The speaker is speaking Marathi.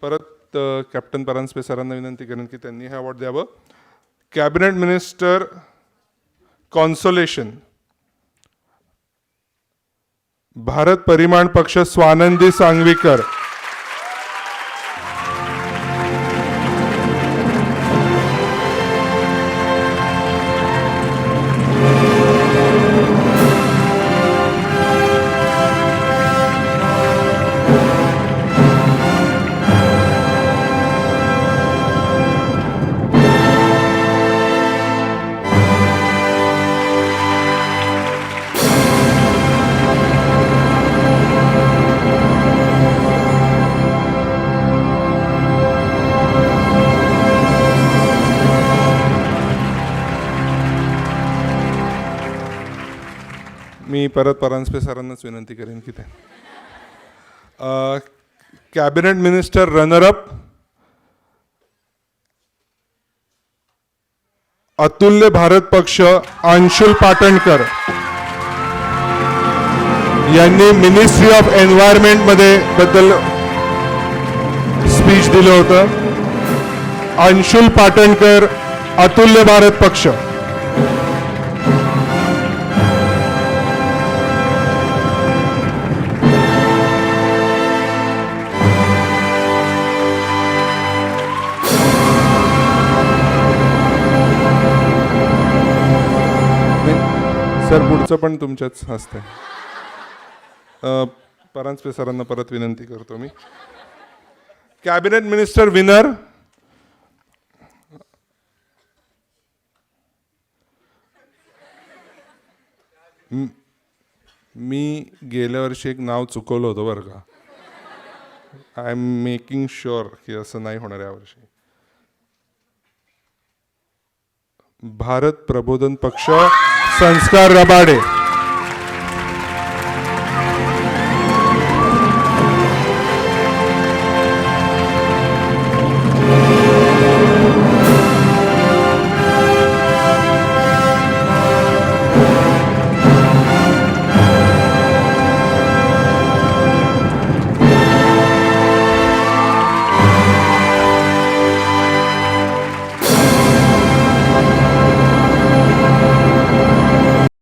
परत कॅप्टन परांजपे सरांना विनंती करेन की त्यांनी हे अवॉर्ड द्यावं. कॅबिनेट मिनिस्टर कॉन्सोलेशन भारत परिमाण पक्ष स्वानंदी सांगवीकर. मी परत परांजपे सरांनाच विनंती करेन की ते कॅबिनेट मिनिस्टर रनरअप अतुल्य भारत पक्ष अंशुल पाटणकर यांनी मिनिस्ट्री ऑफ एन्व्हायरमेंट मध्ये बद्दल स्पीच दिलं होतं. अंशुल पाटणकर अतुल्य भारत पक्ष. सर पुढचं पण तुमच्याच हस्ते. परांजपे सरांना परत विनंती करतो मी. कॅबिनेट मिनिस्टर विनर मी गेल्या वर्षी एक नाव चुकवलं होतं बरं का. आय एम मेकिंग शुअर की असं नाही होणार यावर्षी. भारत प्रबोधन पक्ष संस्कार रबाडे.